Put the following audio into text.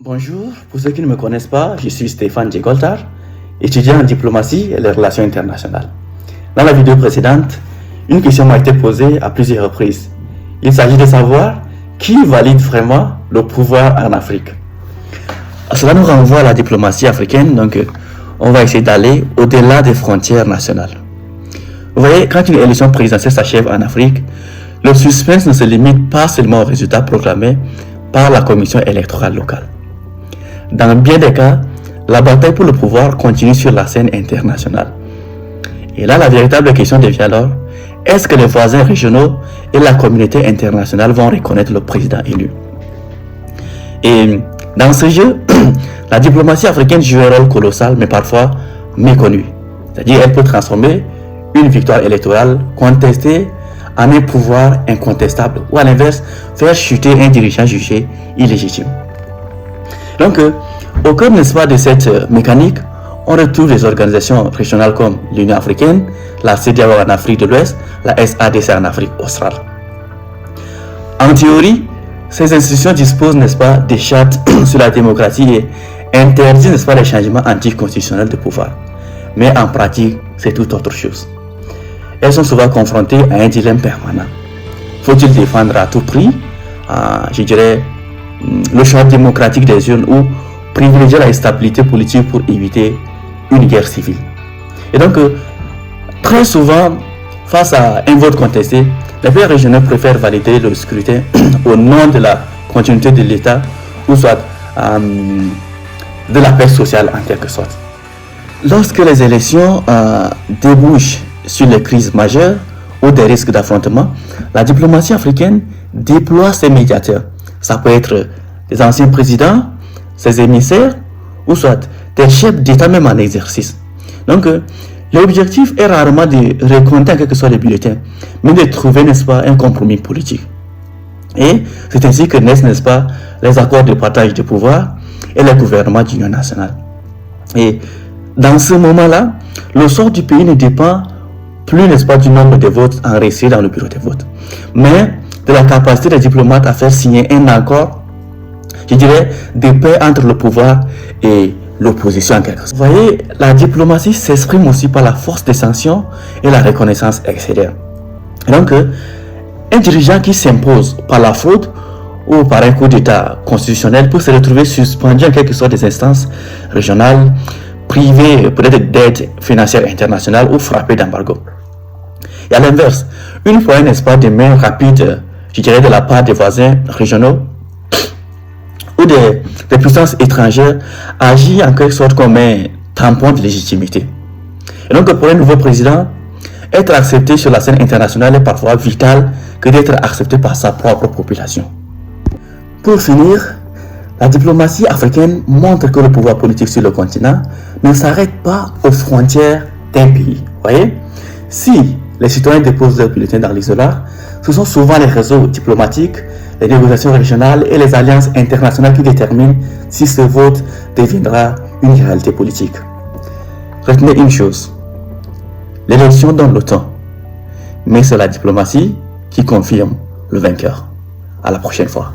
Bonjour, pour ceux qui ne me connaissent pas, je suis Stéphane Djegoltar, étudiant en diplomatie et les relations internationales. Dans la vidéo précédente, une question m'a été posée à plusieurs reprises. Il s'agit de savoir qui valide vraiment le pouvoir en Afrique. Cela nous renvoie à la diplomatie africaine, donc on va essayer d'aller au-delà des frontières nationales. Vous voyez, quand une élection présidentielle s'achève en Afrique, le suspense ne se limite pas seulement aux résultats proclamés par la commission électorale locale. Dans bien des cas, la bataille pour le pouvoir continue sur la scène internationale. Et là, la véritable question devient alors, est-ce que les voisins régionaux et la communauté internationale vont reconnaître le président élu? Et dans ce jeu, la diplomatie africaine joue un rôle colossal, mais parfois méconnu. C'est-à-dire, elle peut transformer une victoire électorale contestée en un pouvoir incontestable, ou à l'inverse, faire chuter un dirigeant jugé illégitime. Donc, au cœur, n'est-ce pas, de cette mécanique, on retrouve les organisations régionales comme l'Union africaine, la CEDEAO en Afrique de l'Ouest, la SADC en Afrique australe. En théorie, ces institutions disposent, n'est-ce pas, des chartes sur la démocratie et interdisent, n'est-ce pas, les changements anticonstitutionnels de pouvoir. Mais en pratique, c'est tout autre chose. Elles sont souvent confrontées à un dilemme permanent. Faut-il défendre à tout prix, je dirais, le choix démocratique des urnes ou privilégier la stabilité politique pour éviter une guerre civile? Et donc, très souvent, face à un vote contesté, les pays régionaux préfèrent valider le scrutin au nom de la continuité de l'État ou soit de la paix sociale en quelque sorte. Lorsque les élections débouchent sur les crises majeures ou des risques d'affrontement, la diplomatie africaine déploie ses médiateurs. Ça peut être des anciens présidents, ses émissaires, ou soit des chefs d'État même en exercice. Donc, l'objectif est rarement de recompter en quelque sorte les bulletins, mais de trouver, n'est-ce pas, un compromis politique. Et c'est ainsi que naissent, n'est-ce pas, les accords de partage de pouvoir et les gouvernements d'union nationale. Et dans ce moment-là, le sort du pays ne dépend plus, n'est-ce pas, du nombre de votes enregistrés dans le bureau de vote, mais de la capacité des diplomates à faire signer un accord, je dirais, de paix entre le pouvoir et l'opposition en quelque sorte. Vous voyez, la diplomatie s'exprime aussi par la force des sanctions et la reconnaissance extérieure. Et donc, un dirigeant qui s'impose par la fraude ou par un coup d'état constitutionnel peut se retrouver suspendu en quelque sorte des instances régionales, privé peut-être d'aide financière internationale ou frappé d'embargo. Et à l'inverse, une fois, n'est-ce pas, des mains rapides, je dirais, de la part des voisins régionaux ou des puissances étrangères, agit en quelque sorte comme un tampon de légitimité. Et donc, pour un nouveau président, être accepté sur la scène internationale est parfois vital que d'être accepté par sa propre population. Pour finir, la diplomatie africaine montre que le pouvoir politique sur le continent ne s'arrête pas aux frontières d'un pays. Voyez, si les citoyens déposent leurs bulletins dans l'isoloir, ce sont souvent les réseaux diplomatiques, les négociations régionales et les alliances internationales qui déterminent si ce vote deviendra une réalité politique. Retenez une chose, l'élection donne le temps, mais c'est la diplomatie qui confirme le vainqueur. À la prochaine fois.